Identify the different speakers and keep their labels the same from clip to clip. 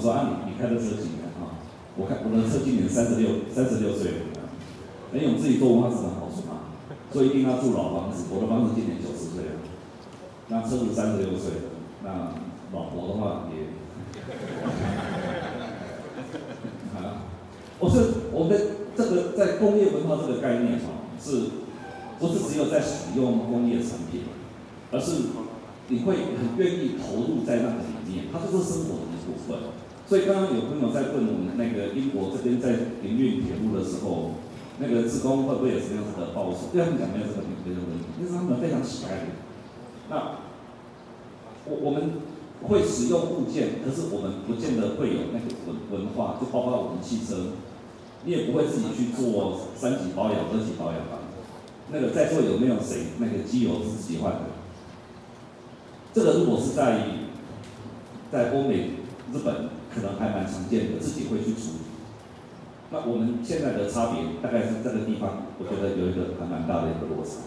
Speaker 1: 说啊，你开的车几年啊？我的车今年36岁了，因为我们自己做文化资产好处嘛，所以一定要住老房子。我的房子今年90岁了，那车子36岁了，那老婆的话也，啊，我们的这个在工业文化这个概念不是只有在使用工业产品，而是你会很愿意投入在那个里面，它就是生活的一部分。所以刚刚有朋友在问我们那个英国这边在营运铁路的时候，那个职工会不会有什么样子的报酬？对他们讲没有这个问题，那是他们非常喜爱的。那我们会使用物件，可是我们不见得会有那个文化，就包括我们汽车，你也不会自己去做3级保养、2级保养吧？那个在座有没有谁那个机油是自己换的？这个如果是在欧美、日本，可能还蛮常见的，自己会去处理。那我们现在的差别大概是这个地方，我觉得有一个还蛮大的一个落差。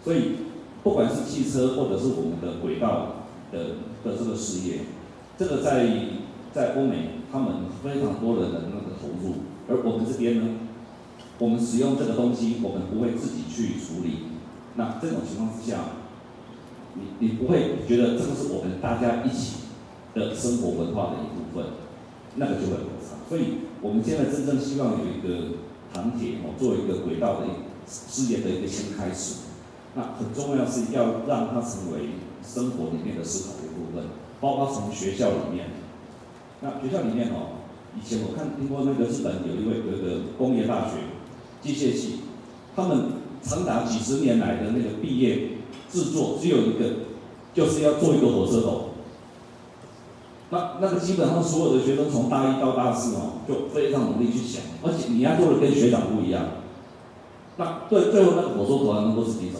Speaker 1: 所以不管是汽车或者是我们的轨道的这个事业，这个在欧美他们非常多人的那个投入，而我们这边呢？我们使用这个东西，我们不会自己去处理。那这种情况之下，你不会觉得这个是我们大家一起的生活文化的一部分，那个就会落差。所以我们现在真正希望有一个糖铁做一个轨道的事业的一个新开始。那很重要是要让它成为生活里面的思考的一部分，包括从学校里面。那学校里面以前我听过那个日本有一个工业大学。机械系，他们长达几十年来的那个毕业制作只有一个，就是要做一个火车头。那个基本上所有的学生从大1到大4就非常努力去想，而且你要做的跟学长不一样。那最后那个火车头还能够自己走，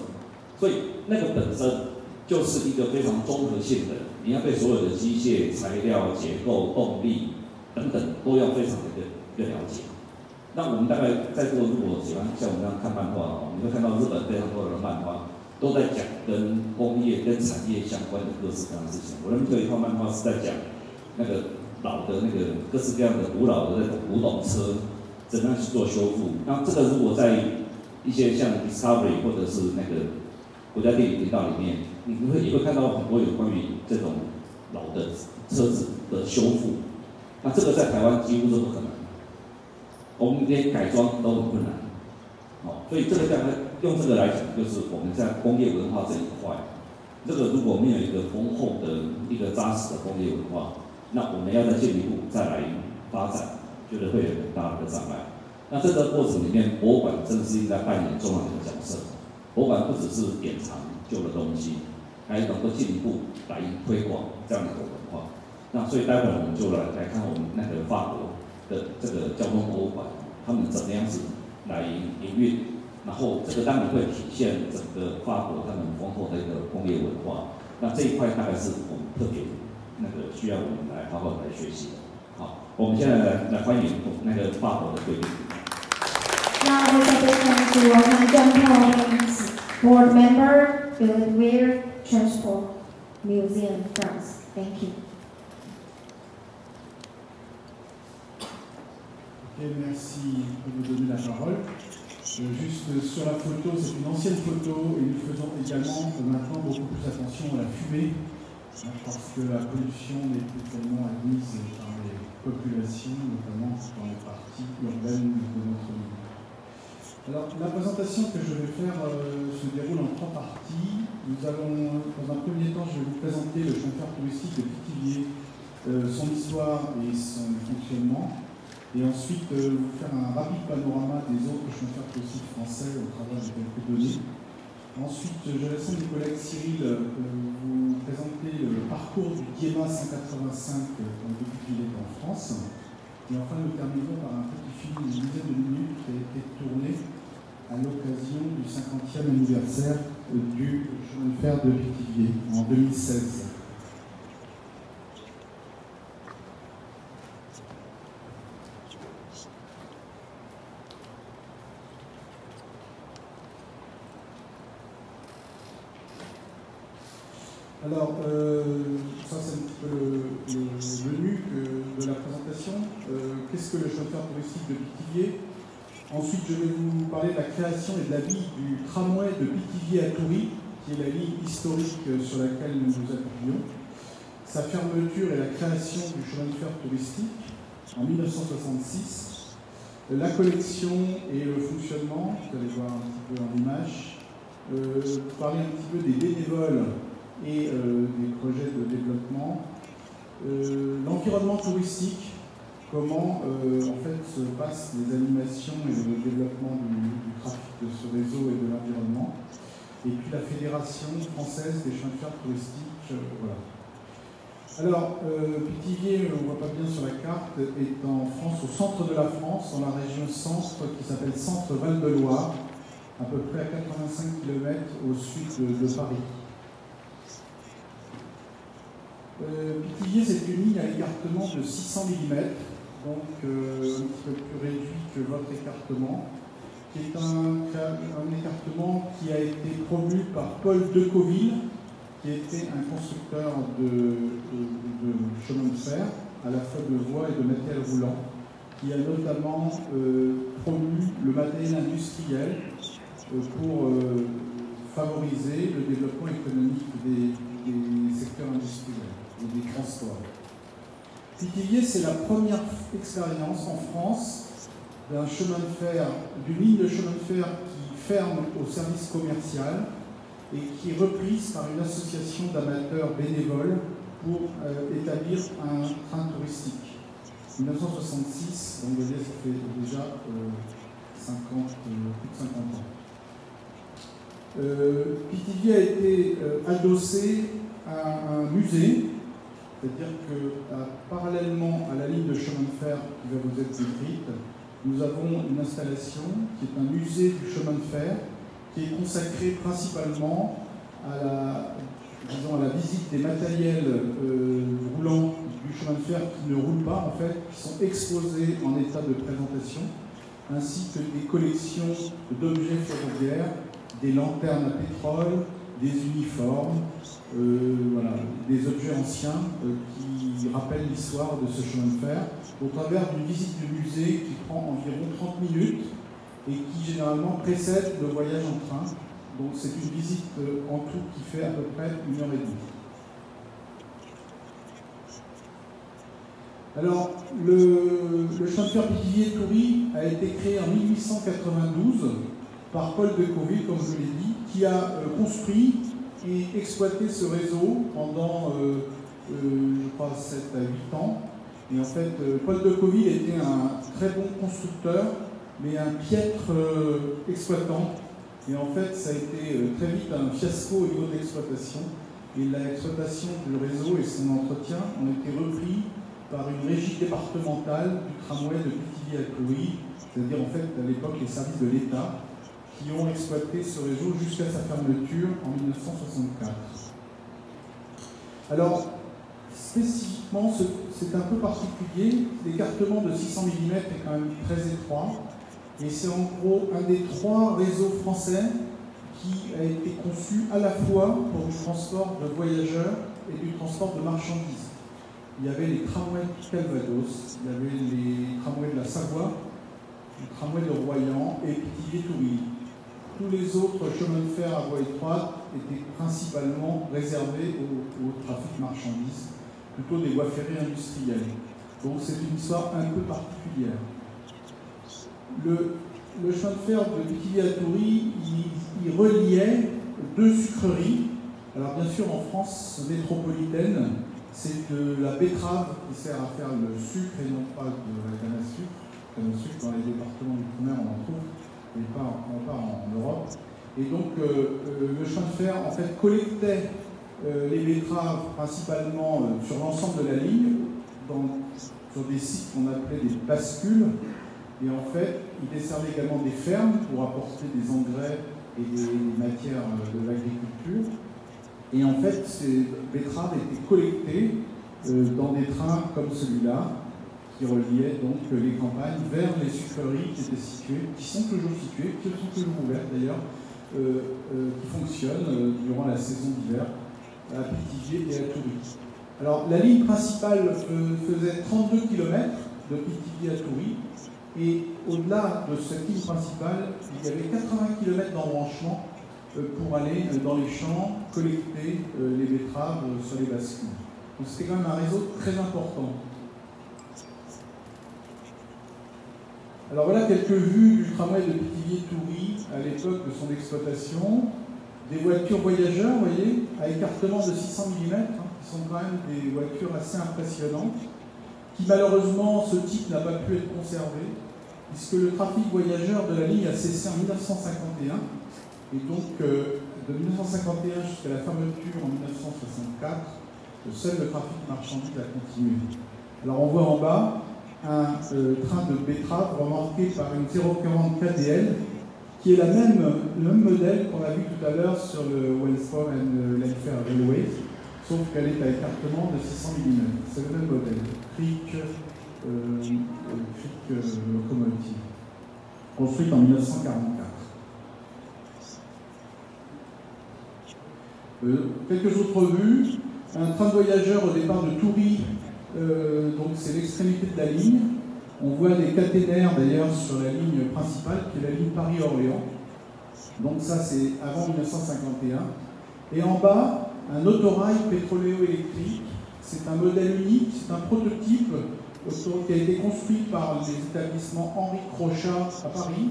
Speaker 1: 所以那个本身就是一个非常综合性的，你要对所有的机械、材料、结构、动力等等都要非常的一个了解。那我们大概在座如果喜欢像我们这样看漫画你会看到日本非常多的漫画都在讲跟工业、跟产业相关的各式各样的事情。我认为有一套漫画是在讲那个老的那个各式各样的古老的那种古董车怎么样去做修复。那这个如果在一些像 Discovery 或者是那个国家地理频道里面，你也会看到很多有关于这种老的车子的修复。那这个在台湾几乎是不可能。我们连改装都很困难，所以这个用这个来讲，就是我们在工业文化这一块，这个如果没有一个丰厚的一个扎实的工业文化，那我们要再进一步再来发展，觉得会有很大的一个障碍。那这个过程里面，博物馆真的是应该扮演重要的角色。博物馆不只是典藏旧的东西，还能够进一步来推广这样的一个文化。那所以待会我们就来看我们那个法国的这个交通博物馆，他们怎么样子来营运，然后这个当然会体现整个法国他们丰厚的一个工业文化。那这一块大概是我们特别那个需要我们来好好来学习的。好，我们现在来欢迎那个法国的贵宾。
Speaker 2: Now we shall welcome to Rohan Jean-Paul, board member, Belvedere Transport Museum, France. Thank you.
Speaker 3: Et merci de me donner la parole. Juste sur la photo, c'est une ancienne photo et nous faisons également maintenant beaucoup plus attention à la fumée parce que la pollution n'est plus tellement admise par les populations, notamment dans les parties urbaines de notre ville. Alors la présentation que je vais faire se déroule en 3 parties. Nous allons, dans un premier temps, je vais vous présenter le chanteur touristique de Pithiviers, son histoire et son fonctionnement. Et ensuite, vous faire un rapide panorama des autres chanteurs touristiques français au travers de quelques données. Ensuite, je laisserai mes collègues Cyril vous présenter le parcours du Diema 185 dans le Pithiviers en France. Et enfin, nous terminerons par un petit film d'une dizaine de minutes qui a été tourné à l'occasion du 50e anniversaire du chemin de fer de Pithiviers en 2016. Alors, ça c'est un petit peu le venu de la présentation. Qu'est-ce que le chemin de fer touristique de Pithiviers? Ensuite, je vais vous parler de la création et de la vie du tramway de Pithiviers à Toury, qui est la ligne historique sur laquelle nous nous appuyons. Sa fermeture et la création du chemin de fer touristique en 1966. La collection et le fonctionnement, vous allez voir un petit peu en image. Parler un petit peu des bénévoles et des projets de développement. L'environnement touristique, comment en fait se passent les animations et le développement du trafic de ce réseau et de l'environnement. Et puis la Fédération française des chemins de fer touristiques. Voilà. Alors, Pithiviers, on ne voit pas bien sur la carte, est en France, au centre de la France, dans la région centre qui s'appelle Centre Val-de-Loire, à peu près à 85 km au sud de Paris. Pithiviers, c'est une ligne à écartement de 600 mm, donc un petit peu plus réduit que votre écartement, qui est un écartement qui a été promu par Paul Decoville, qui était un constructeur de chemin de fer, à la fois de voies et de matériel roulant, qui a notamment promu le matériel industriel pour favoriser le développement économique des secteurs industriels et des transports. Pithiviers, c'est la première expérience en France d'un chemin de fer, d'une ligne de chemin de fer qui ferme au service commercial et qui est reprise par une association d'amateurs bénévoles pour établir un train touristique. 1966, donc vous voyez, ça fait déjà plus de 50 ans. Pithiviers a été adossé à un musée, c'est-à-dire que parallèlement à la ligne de chemin de fer qui va vous être décrite, nous avons une installation qui est un musée du chemin de fer, qui est consacré principalement à la visite des matériels roulants du chemin de fer qui ne roulent pas, en fait, qui sont exposés en état de présentation, ainsi que des collections d'objets ferroviaires, des lanternes à pétrole, des uniformes, voilà, des objets anciens qui rappellent l'histoire de ce chemin de fer, au travers d'une visite du musée qui prend environ 30 minutes et qui généralement précède le voyage en train. Donc c'est une visite en tout qui fait à peu près 1h30. Alors, le chemin de fer Pithiviers-Toury a été créé en 1892 par Paul Decoville, comme je l'ai dit, qui a construit et exploité ce réseau pendant, je crois, 7 à 8 ans. Et en fait, Paul Decoville était un très bon constructeur, mais un piètre exploitant. Et en fait, ça a été très vite un fiasco au niveau de l'exploitation. Et l'exploitation du réseau et son entretien ont été repris par une régie départementale du tramway de Pithiviers à Toury, c'est-à-dire en fait à l'époque les services de l'État, qui ont exploité ce réseau jusqu'à sa fermeture en 1964. Alors, spécifiquement, c'est un peu particulier. L'écartement de 600 mm est quand même très étroit. Et c'est en gros un des 3 réseaux français qui a été conçu à la fois pour du transport de voyageurs et du transport de marchandises. Il y avait les tramways de Calvados, il y avait les tramways de la Savoie, le tramway de Royan et Pithiviers-Toury. Tous les autres chemins de fer à voie étroite étaient principalement réservés au trafic marchandises, plutôt des voies ferrées industrielles. Donc c'est une histoire un peu particulière. Le chemin de fer de Pithiviers à Toury, il reliait 2 sucreries. Alors bien sûr, en France métropolitaine, c'est de la betterave qui sert à faire le sucre et non pas de la canne à sucre. Canne à sucre, dans les départements d'outre-mer, on en trouve, mais pas en Europe. Et donc, le chemin de fer, en fait, collectait les betteraves principalement sur l'ensemble de la ligne, sur des sites qu'on appelait des bascules. Et en fait, il desservait également des fermes pour apporter des engrais et des matières de l'agriculture. Et en fait, ces betteraves étaient collectées dans des trains comme celui-là, qui reliaient donc les campagnes vers les sucreries qui étaient situées, qui sont toujours situées, qui sont toujours ouvertes d'ailleurs, qui fonctionnent durant la saison d'hiver à Pithiviers et à Toury. Alors, la ligne principale faisait 32 km de Pithiviers à Toury, et au-delà de cette ligne principale, il y avait 80 km d'embranchement pour aller dans les champs, collecter les betteraves sur les bascules. Donc c'était quand même un réseau très important. Alors voilà quelques vues du tramway de Pithiviers-Toury à l'époque de son exploitation. Des voitures voyageurs, vous voyez, à écartement de 600 mm, qui sont quand même des voitures assez impressionnantes, qui malheureusement, ce type n'a pas pu être conservé, puisque le trafic voyageur de la ligne a cessé en 1951, et donc de 1951 jusqu'à la fermeture en 1964, seul le trafic marchandise a continué. Alors on voit en bas un train de betterave remorqué par une 040 KDL, qui est le même modèle qu'on a vu tout à l'heure sur le Wellsport and Landfair Railway, sauf qu'elle est à écartement de 600 mm. C'est le même modèle, Creek Locomotive, construite en 1944. Quelques autres vues. Un train de voyageurs au départ de Toury, donc c'est l'extrémité de la ligne. On voit des caténaires d'ailleurs sur la ligne principale, qui est la ligne Paris-Orléans. Donc ça c'est avant 1951. Et en bas, un autorail pétroléo-électrique. C'est un modèle unique, c'est un prototype qui a été construit par les établissements Henri Crochat à Paris,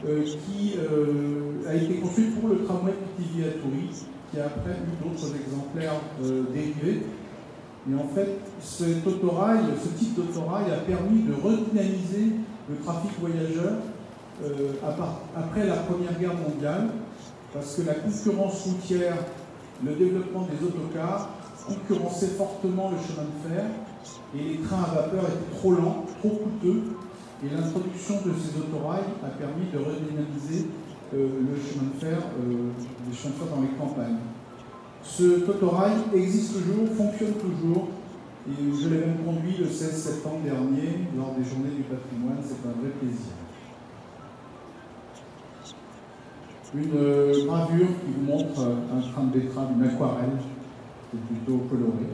Speaker 3: qui a été construit pour le tramway Pithiviers à Toury, qui a après eu d'autres exemplaires dérivés. Et en fait, ce type d'autorail a permis de redynamiser le trafic voyageur après la Première Guerre mondiale, parce que la concurrence routière, le développement des autocars concurrençait fortement le chemin de fer, et les trains à vapeur étaient trop lents, trop coûteux, et l'introduction de ces autorails a permis de redynamiser le chemin de fer, les chemins de fer dans les campagnes. Ce autorail existe toujours, fonctionne toujours, et je l'ai même conduit le 16 septembre dernier lors des Journées du patrimoine, c'est un vrai plaisir. Une gravure qui vous montre un train de betterave, une aquarelle, qui est plutôt colorée.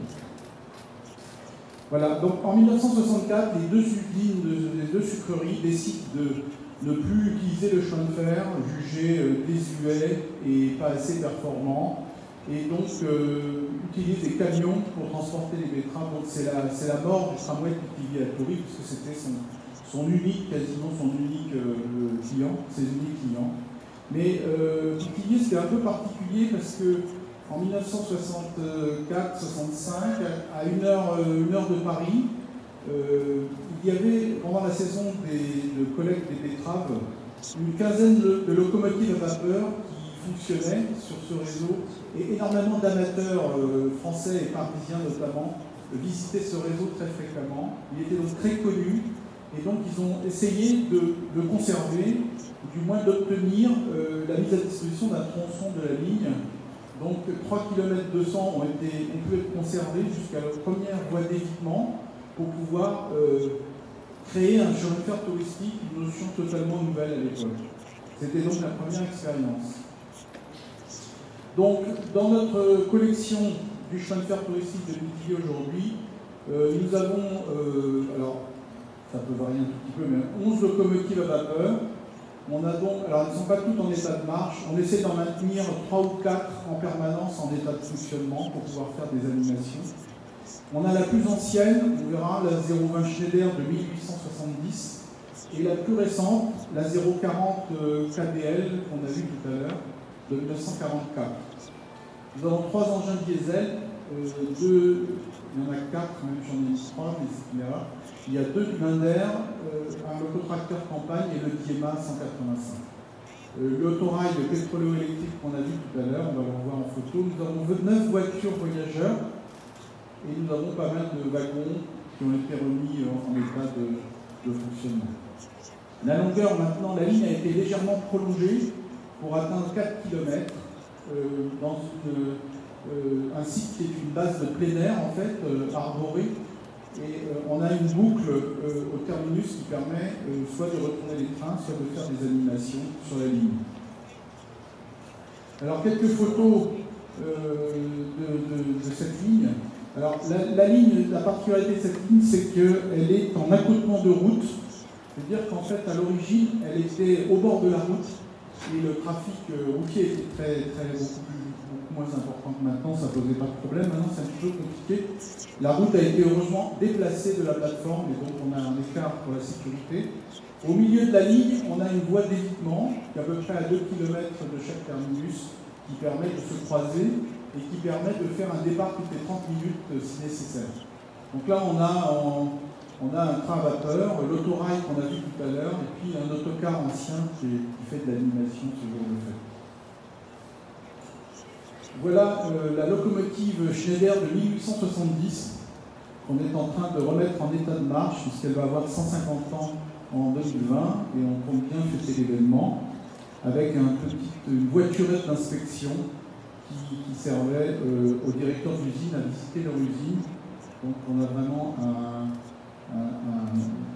Speaker 3: Voilà, donc en 1964, les deux sucreries décident de ne plus utiliser le chemin de fer, jugé désuet et pas assez performant, et donc utilisent des camions pour transporter les betteraves. Donc c'est la mort du tramway Pithiviers à Toury, puisque c'était son unique, quasiment son unique client, ses uniques clients. Mais Pithiviers, c'était un peu particulier parce que en 1964-65, à une heure de Paris, il y avait, pendant la saison de collecte des betteraves, une quinzaine de locomotives à vapeur qui fonctionnaient sur ce réseau, et énormément d'amateurs français et parisiens notamment visitaient ce réseau très fréquemment. Il était donc très connu, et donc ils ont essayé de conserver, du moins d'obtenir la mise à disposition d'un tronçon de la ligne. Donc 3 km 200 ont pu être conservés jusqu'à la première voie d'évitement pour pouvoir créer un chemin de fer touristique, une notion totalement nouvelle à l'époque. C'était donc la première expérience. Donc dans notre collection du chemin de fer touristique de Pithiviers aujourd'hui, nous avons, alors ça peut varier un tout petit peu, mais 11 locomotives à vapeur. On a donc, alors elles ne sont pas toutes en état de marche, on essaie d'en maintenir 3 ou 4 en permanence en état de fonctionnement pour pouvoir faire des animations. On a la plus ancienne, on verra, la 020 Schneider de 1870, et la plus récente, la 040 KDL qu'on a vu tout à l'heure, de 1944. Nous avons 3 engins diesel, il y en a 4, même j'en ai 3, mais c'est une erreur. Il y a 2 Linder, un locotracteur campagne et le Diema 185. L'autorail de pétroléo-électrique qu'on a vu tout à l'heure, on va le revoir en photo. Nous avons 9 voitures voyageurs et nous avons pas mal de wagons qui ont été remis en état de fonctionnement. La longueur maintenant, la ligne a été légèrement prolongée pour atteindre 4 km dans un site qui est une base de plein air en fait, arborée. Et on a une boucle au terminus qui permet soit de retourner les trains, soit de faire des animations sur la ligne. Alors quelques photos de cette ligne. Alors la ligne, la particularité de cette ligne, c'est qu'elle est en accotement de route. C'est-à-dire qu'en fait, à l'origine, elle était au bord de la route et le trafic routier était beaucoup moins important que maintenant, ça ne posait pas de problème. Maintenant, c'est un petit peu compliqué. La route a été heureusement déplacée de la plateforme et donc on a un écart pour la sécurité. Au milieu de la ligne, on a une voie d'évitement qui est à peu près à 2 km de chaque terminus qui permet de se croiser et qui permet de faire un départ toutes les 30 minutes si nécessaire. Donc là, on a un train à vapeur, l'autorail qu'on a vu tout à l'heure, et puis un autocar ancien qui fait de l'animation ce jour de fête. Voilà la locomotive Schneider de 1870 qu'on est en train de remettre en état de marche puisqu'elle va avoir 150 ans en 2020 et on compte bien fêter l'événement avec une voiturette d'inspection qui servait au directeur d'usine à visiter leur usine. Donc on a vraiment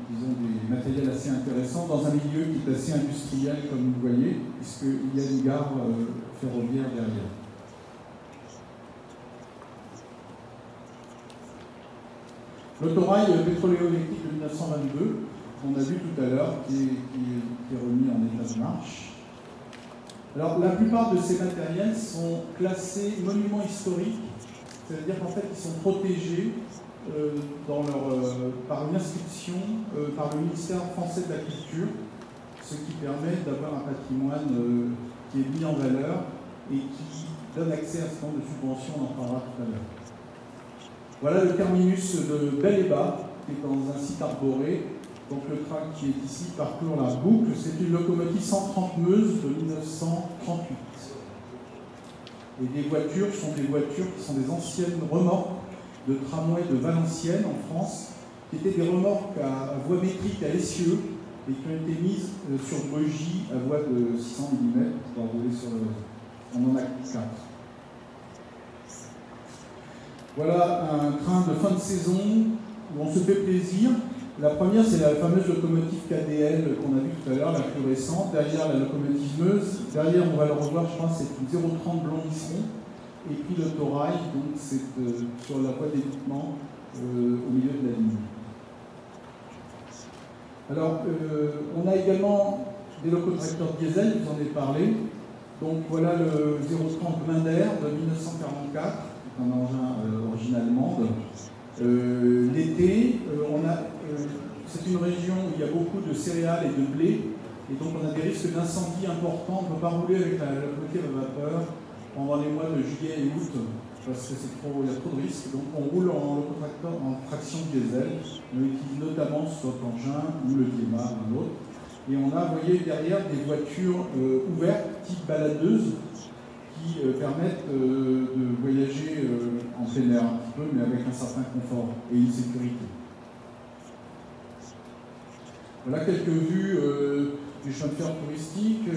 Speaker 3: disons des matériels assez intéressants dans un milieu qui est assez industriel comme vous voyez puisqu'il y a une gare ferroviaire derrière. L'autorail pétroléo-électrique de 1922, qu'on a vu tout à l'heure, qui est remis en état de marche. Alors, la plupart de ces matériels sont classés monuments historiques, c'est-à-dire qu'en fait, ils sont protégés par une inscription par le ministère français de la Culture, ce qui permet d'avoir un patrimoine qui est mis en valeur et qui donne accès à ce nombre de subventions, on en parlera tout à l'heure. Voilà le terminus de Bel-et-Bas, qui est dans un site arboré. Donc le train qui est ici parcourt la boucle. C'est une locomotive 130 Meuse de 1938. Et les voitures sont des voitures qui sont des anciennes remorques de tramway de Valenciennes en France, qui étaient des remorques à voie métrique à essieu et qui ont été mises sur bogies à voie de 600 mm pour rouler sur le réseau. On en a 4. Voilà un train de fin de saison où on se fait plaisir. La première, c'est la fameuse locomotive KDL qu'on a vue tout à l'heure, la plus récente. Derrière, la locomotive Meuse. Derrière, on va le revoir, je crois, c'est une 030 Blondisson. Et puis l'autorail, donc c'est sur la voie d'évitement au milieu de la ligne. Alors, on a également des locotracteurs diesel, je vous en ai parlé. Donc voilà le 030 Blinder de 1944. Un engin d'origine allemande. L'été, c'est une région où il y a beaucoup de céréales et de blé, et donc on a des risques d'incendie importants. On ne peut pas rouler avec la locomotive à vapeur pendant les mois de juillet et août, parce que il y a trop de risques. Donc on roule en locotracteur en traction diesel, on utilise notamment soit engin ou le Diema ou l'autre. Et on a, vous voyez, derrière des voitures ouvertes, type baladeuse, qui permettent de voyager en plein air un petit peu, mais avec un certain confort et une sécurité. Voilà quelques vues du chemin de fer touristique.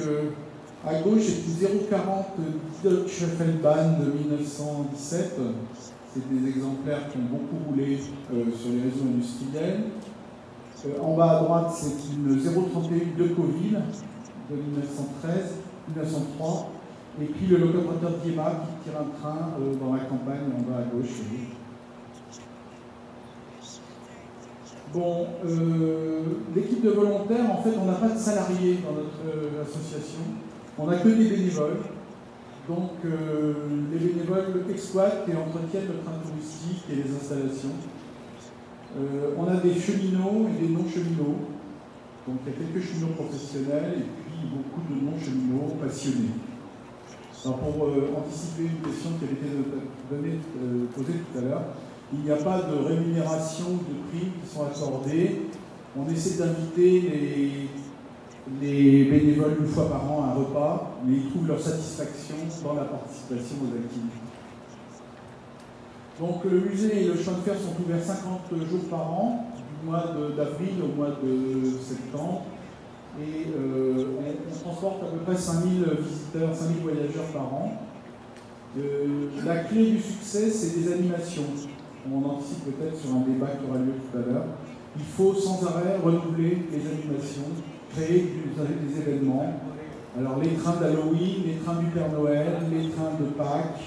Speaker 3: À gauche, c'est une 040 Deutsche Feldbahn de 1917. C'est des exemplaires qui ont beaucoup roulé sur les réseaux industriels. En bas à droite, c'est une 031 de Deauville de 1903. Et puis le locomoteur Diema qui tire un train dans la campagne en bas à gauche. Bon, l'équipe de volontaires, en fait, on n'a pas de salariés dans notre association. On n'a que des bénévoles. Donc les bénévoles exploitent et entretiennent le train touristique et les installations. On a des cheminots et des non-cheminots. Donc il y a quelques cheminots professionnels et puis beaucoup de non-cheminots passionnés. Alors pour anticiper une question qui avait été posée tout à l'heure, il n'y a pas de rémunération ou de primes qui sont accordées. On essaie d'inviter les bénévoles une fois par an à un repas, mais ils trouvent leur satisfaction dans la participation aux activités. Donc le musée et le chemin de fer sont ouverts 50 jours par an, du mois d'avril au mois de septembre. Et on transporte à peu près 5000 visiteurs, 5000 voyageurs par an. La clé du succès, c'est des animations. On anticipe peut-être sur un débat qui aura lieu tout à l'heure. Il faut sans arrêt renouveler les animations, créer des événements. Alors les trains d'Halloween, les trains du Père Noël, les trains de Pâques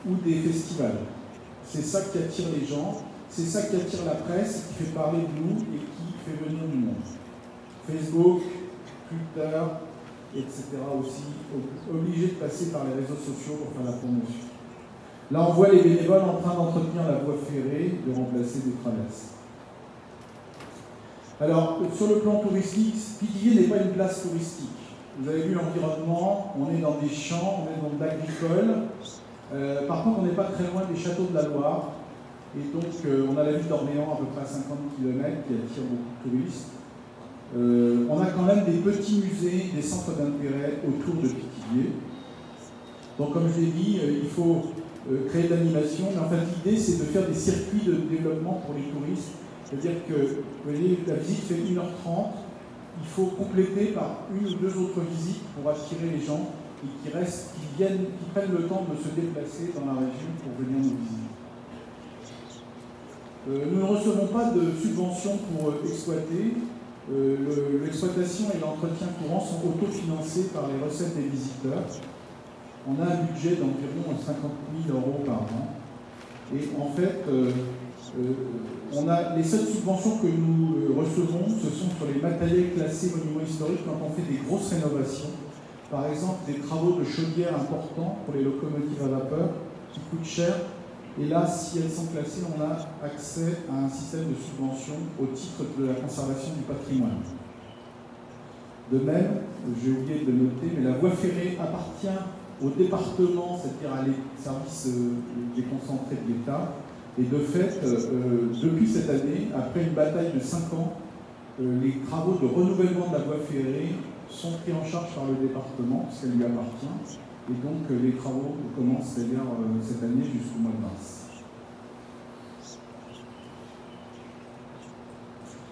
Speaker 3: ou des festivals. c'est ça qui attire les gens, c'est ça qui attire la presse, qui fait parler de nous et qui fait venir du monde. Facebook, Twitter, etc. aussi, obligés de passer par les réseaux sociaux pour faire la promotion. Là, on voit les bénévoles en train d'entretenir la voie ferrée, de remplacer des traverses. Alors, sur le plan touristique, Pithiviers n'est pas une place touristique. Vous avez vu l'environnement, on est dans des champs, on est dans de l'agricole. Par contre, on n'est pas très loin des châteaux de la Loire. Et donc, on a la ville d'Orléans, à peu près à 50 km, qui attire beaucoup de touristes. On a quand même des petits musées, des centres d'intérêt autour de Pithiviers. Donc, comme je l'ai dit, il faut créer de l'animation. Mais en fait, l'idée, c'est de faire des circuits de développement pour les touristes. C'est-à-dire que, vous voyez, la visite fait 1h30. Il faut compléter par une ou deux autres visites pour attirer les gens et qui restent, qui prennent le temps de se déplacer dans la région pour venir nous visiter. Nous ne recevons pas de subventions pour exploiter. L'exploitation et l'entretien courant sont autofinancés par les recettes des visiteurs. On a un budget d'environ 50 000 € par an. Et en fait, les seules subventions que nous recevons, ce sont sur les matériels classés monuments historiques quand on fait des grosses rénovations. Par exemple, des travaux de chaudière importants pour les locomotives à vapeur qui coûtent cher. Et là, si elles sont classées, on a accès à un système de subvention au titre de la conservation du patrimoine. De même, j'ai oublié de le noter, mais la voie ferrée appartient au département, c'est-à-dire à les services déconcentrés de l'État. Et de fait, depuis cette année, après une bataille de 5 ans, les travaux de renouvellement de la voie ferrée sont pris en charge par le département, puisqu'elle lui appartient. Et donc, les travaux commencent d'ailleurs cette année jusqu'au mois de mars.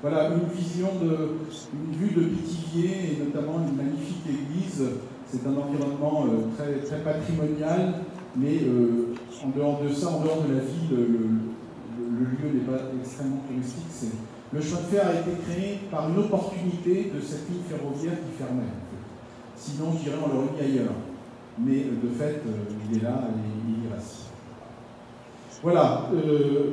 Speaker 3: Voilà, une vue de Pithiviers, et notamment une magnifique église. C'est un environnement très, très patrimonial, mais en dehors de ça, en dehors de la ville, le lieu n'est pas extrêmement touristique. Le chemin de fer a été créé par une opportunité de cette ligne ferroviaire qui fermait. En fait. Sinon, je dirais, on l'aurait mis ailleurs. Mais de fait, il est là et il y reste. Voilà,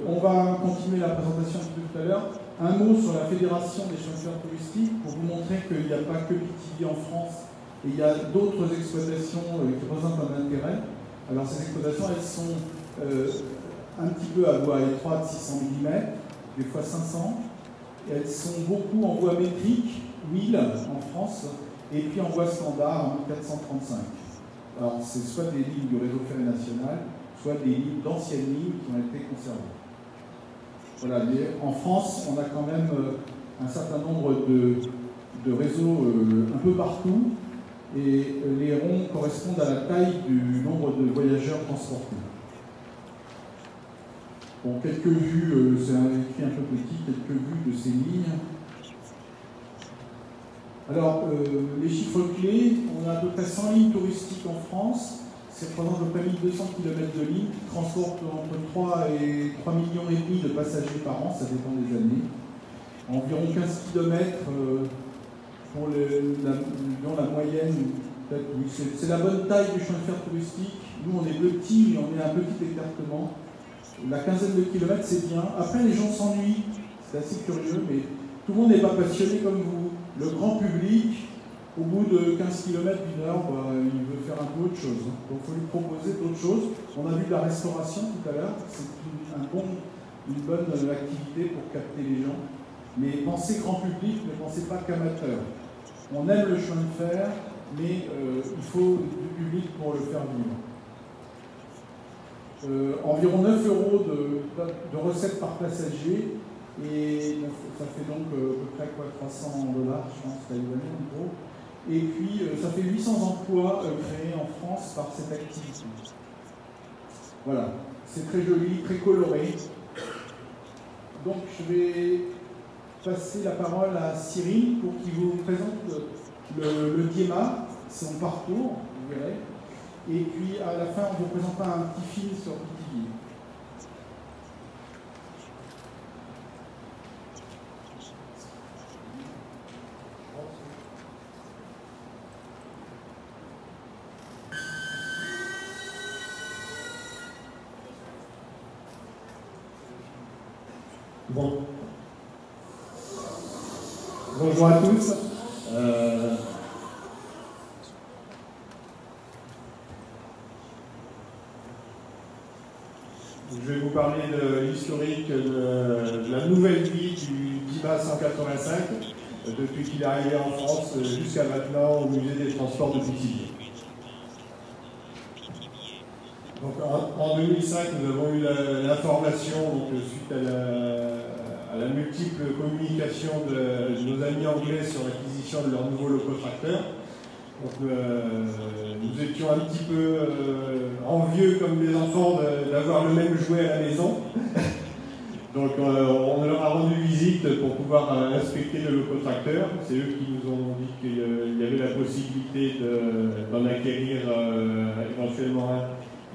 Speaker 3: on va continuer la présentation un petit peu tout à l'heure. Un mot sur la Fédération des chemins de fer touristiques pour vous montrer qu'il n'y a pas que Pithiviers en France. Et il y a d'autres exploitations qui présentent un intérêt. Alors ces exploitations, elles sont un petit peu à voie étroite, 600 mm, des fois 500. Et elles sont beaucoup en voie métrique, 1000 en France, et puis en voie standard, 1435. Alors c'est soit des lignes du réseau ferré national, soit des lignes d'anciennes lignes qui ont été conservées. Voilà, mais en France, on a quand même un certain nombre de réseaux un peu partout. Et les ronds correspondent à la taille du nombre de voyageurs transportés. Bon, quelques vues, c'est écrit un peu petit, quelques vues de ces lignes. Alors, les chiffres clés, on a à peu près 100 lignes touristiques en France. Ça représente à peu près 1200 km de lignes qui transportent entre 3 et 3,5 millions de passagers par an, ça dépend des années. Environ 15 km pour la moyenne, c'est la bonne taille du chemin de fer touristique. Nous, on est petits, mais on est un petit écartement. La quinzaine de kilomètres, c'est bien. Après, les gens s'ennuient. C'est assez curieux, mais tout le monde n'est pas passionné comme vous. Le grand public, au bout de 15 km, d'une heure, il veut faire un peu autre chose. Donc, il faut lui proposer d'autres choses. On a vu de la restauration tout à l'heure. C'est une bonne activité pour capter les gens. Mais pensez grand public, ne pensez pas qu'amateur. On aime le chemin de fer, mais il faut du public pour le faire vivre. Environ 9 € de recettes par passager, et ça fait donc à peu près quoi, 300 $, je pense, taïwanais en gros. Et puis ça fait 800 emplois créés en France par cette activité. Voilà, c'est très joli, très coloré. Donc je vais passer la parole à Cyril pour qu'il vous présente le DIEMA, son parcours, vous verrez. Et puis à la fin, on vous présentera un petit film sur Pithiviers.
Speaker 4: Bonjour à tous. Je vais vous parler de l'historique de la nouvelle vie du DIMA 185 depuis qu'il est arrivé en France jusqu'à maintenant au musée des transports de Pithiviers. Donc en 2005, nous avons eu l'information suite à la multiple communication de nos amis anglais sur l'acquisition de leur nouveau locotracteur. Donc, nous étions un petit peu envieux comme des enfants d'avoir le même jouet à la maison. Donc on leur a rendu visite pour pouvoir inspecter le locotracteur. C'est eux qui nous ont dit qu'il y avait la possibilité d'en acquérir éventuellement un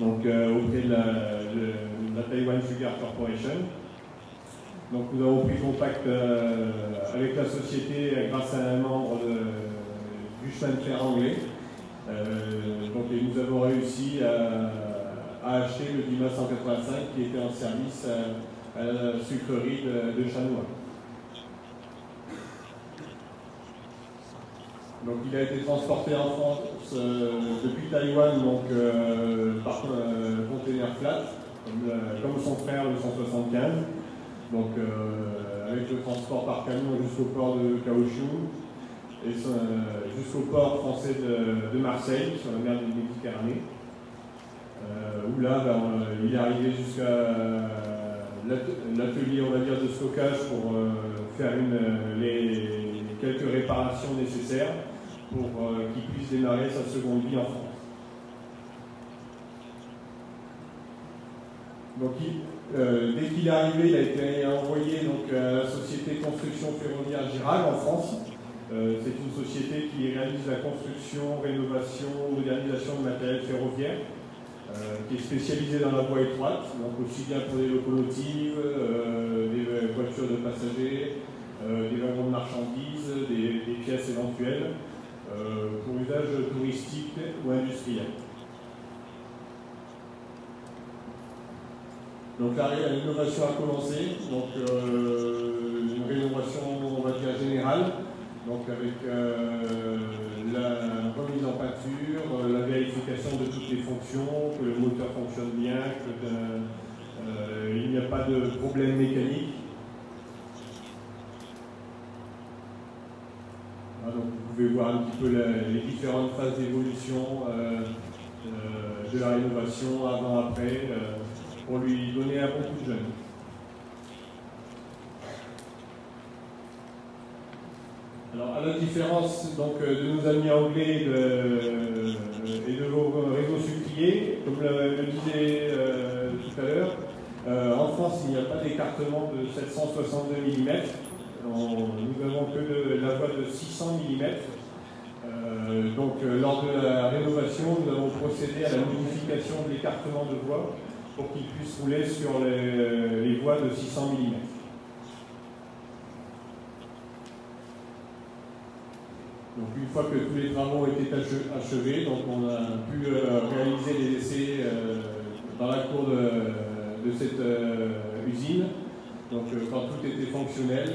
Speaker 4: auprès de la Taiwan Sugar Corporation. Donc nous avons pris contact avec la société grâce à un membre du chemin de fer anglais. Et nous avons réussi à acheter le DIMA 185 qui était en service à la sucrerie de Chanois. Donc il a été transporté en France depuis Taïwan par container flat, comme son frère le 175. Donc avec le transport par camion jusqu'au port de Kaohsiung et jusqu'au port français de Marseille, sur la mer de Méditerranée, où là, il est arrivé jusqu'à l'atelier, on va dire, de stockage pour faire les quelques réparations nécessaires pour qu'il puisse démarrer sa seconde vie en France. Donc, dès qu'il est arrivé, il a été envoyé à la société Construction Ferroviaire Giral en France. C'est une société qui réalise la construction, rénovation, modernisation de matériel ferroviaire, qui est spécialisée dans la voie étroite, donc aussi bien pour des locomotives, des voitures de passagers, des wagons de marchandises, des pièces éventuelles, pour usage touristique ou industriel. Donc la rénovation a commencé, une rénovation, on va dire, générale, donc avec la remise en peinture, la vérification de toutes les fonctions, que le moteur fonctionne bien, qu'il n'y a pas de problème mécanique. Voilà, donc vous pouvez voir un petit peu les différentes phases d'évolution de la rénovation avant-après, pour lui donner un bon coup de jeune. Alors, à la différence de nos amis anglais et de vos réseaux sucriers, comme le disait tout à l'heure, en France, il n'y a pas d'écartement de 762 mm. Nous n'avons que la voie de 600 mm. Lors de la rénovation, nous avons procédé à la modification de l'écartement de voie pour qu'il puisse rouler sur les voies de 600 mm. Donc une fois que tous les travaux ont été achevés, on a pu réaliser les essais dans la cour de cette usine. Donc quand tout était fonctionnel,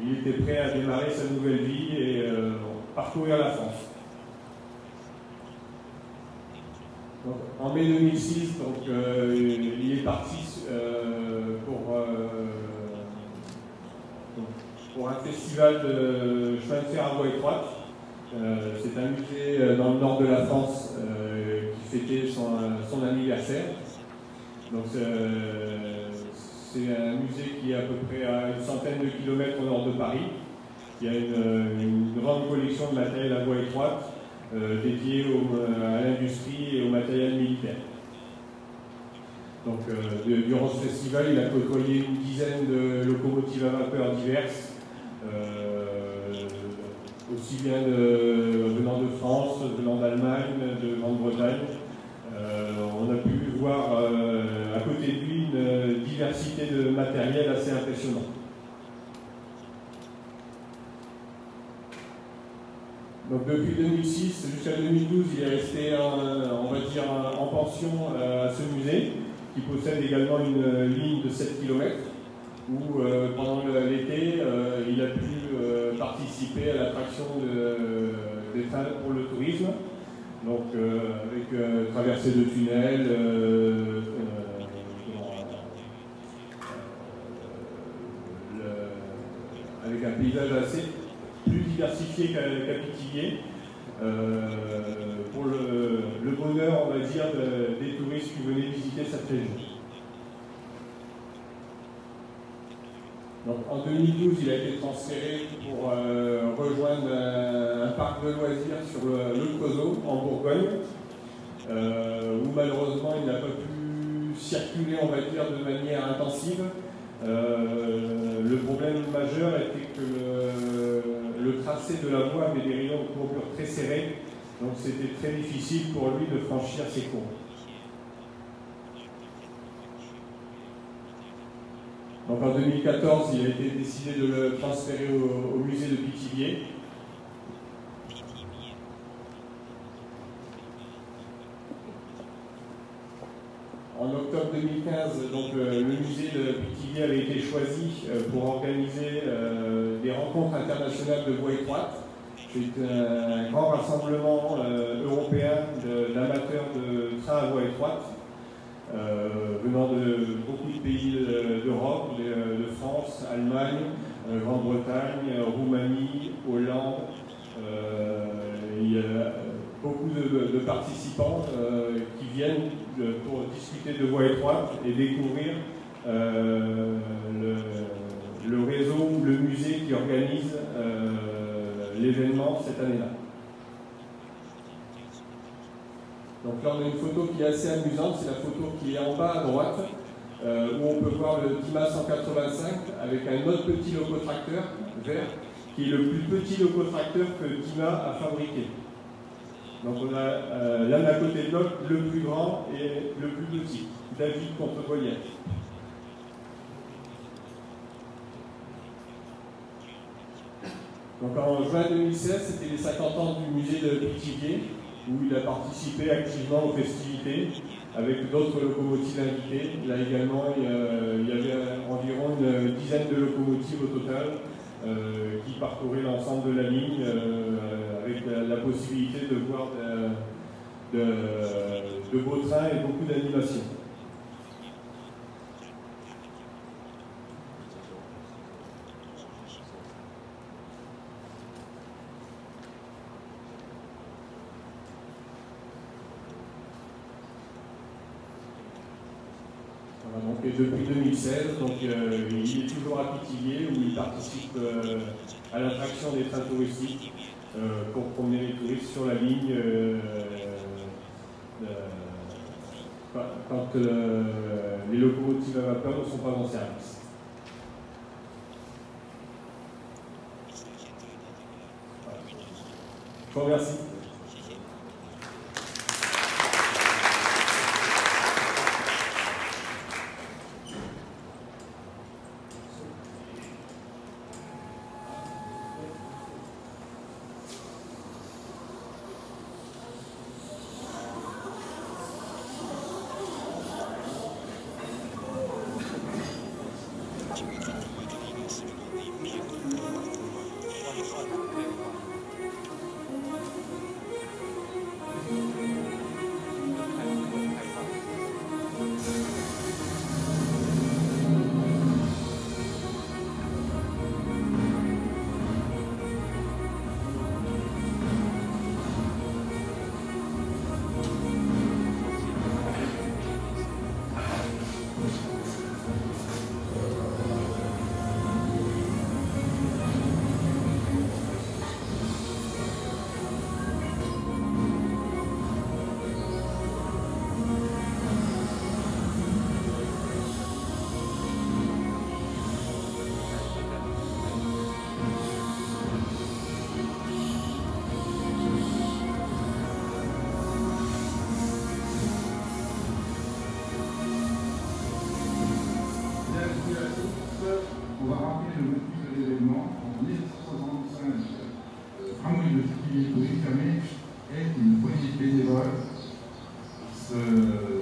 Speaker 4: il était prêt à démarrer sa nouvelle vie et parcourir la France. Donc, en mai 2006, il est parti pour un festival de chemin de fer à voie étroite. C'est un musée dans le nord de la France qui fêtait son anniversaire. Donc c'est un musée qui est à peu près à une centaine de kilomètres au nord de Paris. Il y a une grande collection de matériel à voie étroite dédié à l'industrie et au matériel militaire. Donc, durant ce festival, il a côtoyé une dizaine de locomotives à vapeur diverses, aussi bien venant de France, venant d'Allemagne, de Grande-Bretagne. On a pu voir à côté de lui une diversité de matériel assez impressionnante. Donc depuis 2006 jusqu'à 2012, il est resté, on va dire, en pension à ce musée. qui possède également une ligne de 7 km, où pendant l'été, il a pu participer à l'attraction des trains pour le tourisme, donc avec traversée de tunnels, avec un paysage assez plus diversifié qu'à Pithiviers, pour le bonheur, on va dire, des touristes qui venaient visiter cette région. Donc, en 2012, il a été transféré pour rejoindre un parc de loisirs sur le Creusot, en Bourgogne, où malheureusement il n'a pas pu circuler, on va dire, de manière intensive. Le problème majeur était que le tracé de la voie avait des rayons de courbure très serrés, donc c'était très difficile pour lui de franchir ces courbes. Donc en 2014, il a été décidé de le transférer au musée de Pithiviers. En octobre 2015, donc, le musée de Pithiviers avait été choisi pour organiser des rencontres internationales de voie étroite. C'est un grand rassemblement européen d'amateurs de trains à voie étroite, venant de beaucoup de pays d'Europe, de France, Allemagne, Grande-Bretagne, Roumanie, Hollande. Il y a beaucoup de participants qui viennent pour discuter de voies étroites et découvrir le réseau ou le musée qui organise l'événement cette année-là. Donc là, on a une photo qui est assez amusante, c'est la photo qui est en bas à droite, où on peut voir le Dima 185 avec un autre petit locotracteur vert, qui est le plus petit locotracteur que Dima a fabriqué. Donc on a l'un à côté de l'autre, le plus grand et le plus petit, David contre Goliath. Donc en juin 2016, c'était les 50 ans du musée de Pithiviers, où il a participé activement aux festivités avec d'autres locomotives invitées. Là également, il y avait environ une dizaine de locomotives au total qui parcouraient l'ensemble de la ligne avec la possibilité de voir de beaux trains et beaucoup d'animations. Donc, depuis 2016, donc, il est toujours à Pithiviers où il participe à l'attraction des trains touristiques pour promener les touristes sur la ligne quand les locomotives à vapeur ne sont pas en service. Voilà. Je vous remercie.
Speaker 5: On va rappeler le motif de l'événement. En 1965, tramway de Pithiviers fermé est une poignée de bénévoles se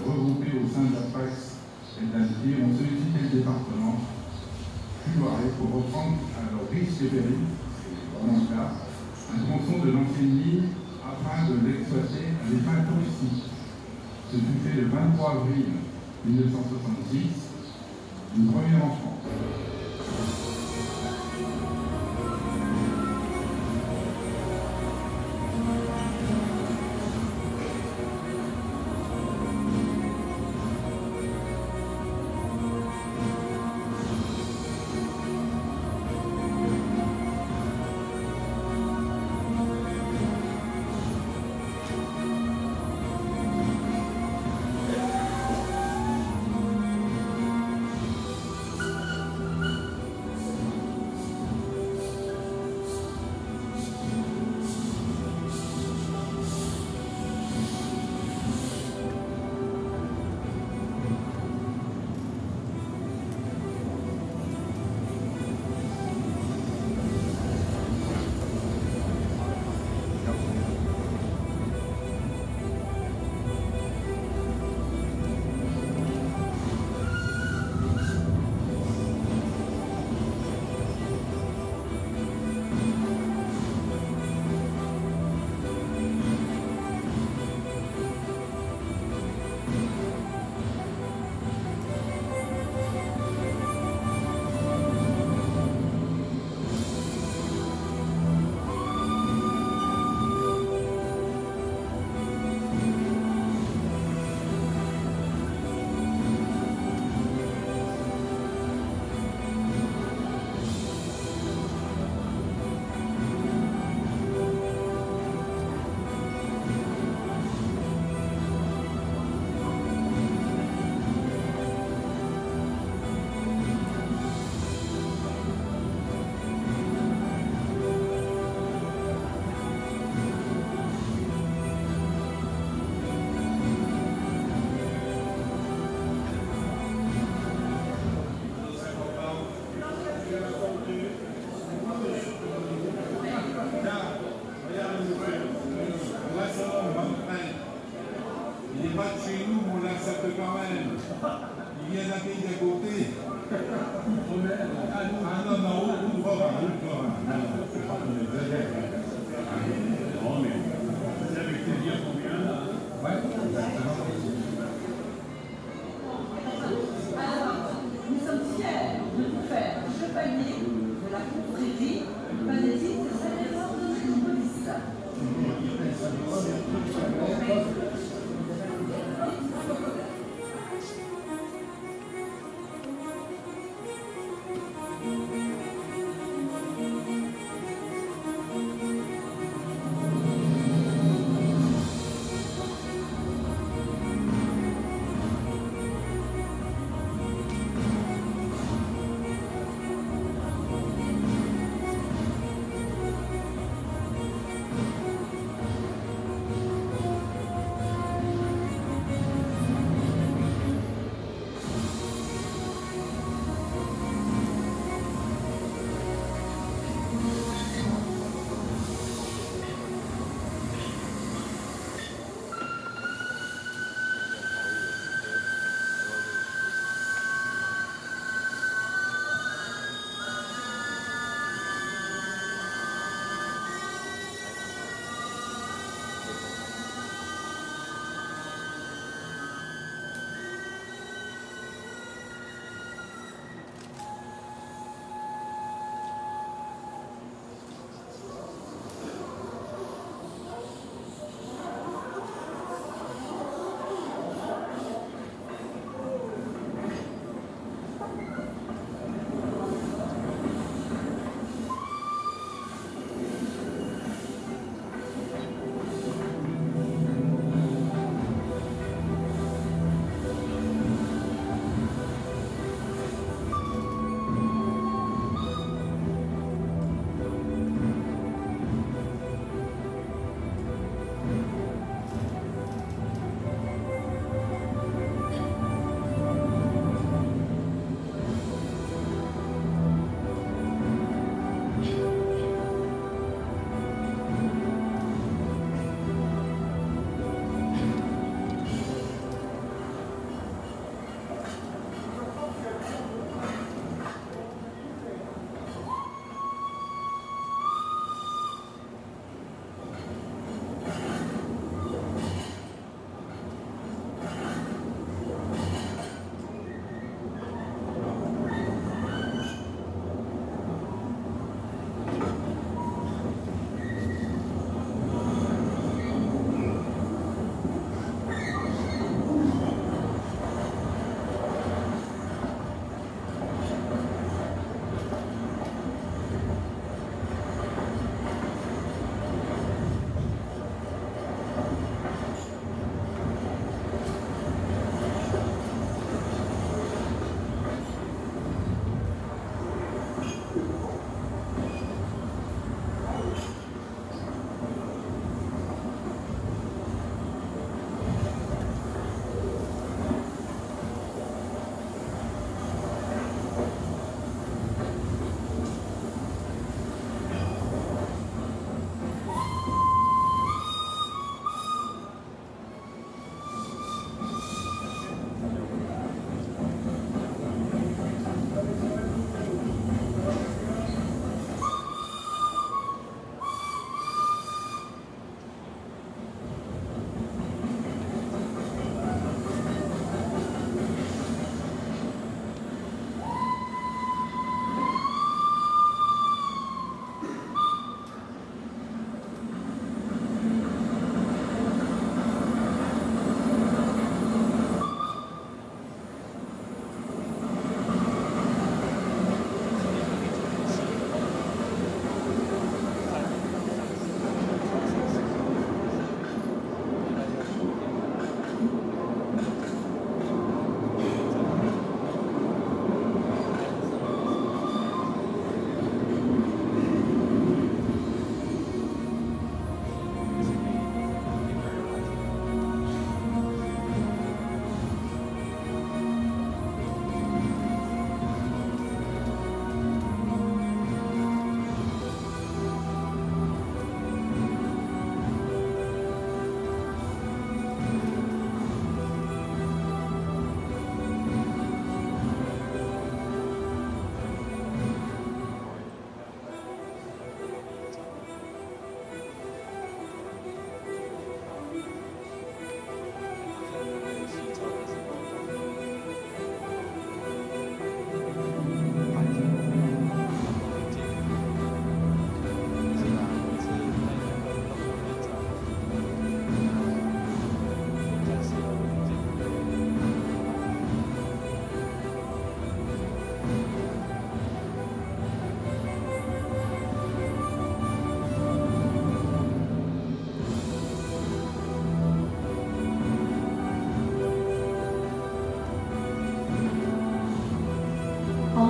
Speaker 5: regrouper au sein de la presse pour reprendre à leur risque et péril, c'est vraiment le cas, un tronçon de l'ancienne ligne afin de l'exploiter à des fins touristiques. Ce fut fait le 23 avril 1966, une première en France.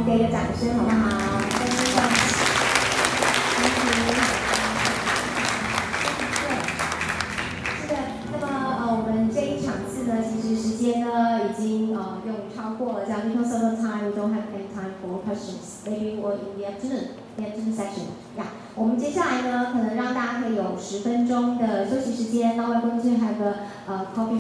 Speaker 2: 们给个掌声好不好？真的。我们这一场次呢，其实时间呢已经用超过了，这样 because of the time we don't have any time for questions. Maybe we'll in the afternoon session. Yeah. 我们接下来呢，可能让大家可以有10分钟的休息时间。Now we're going to have a coffee.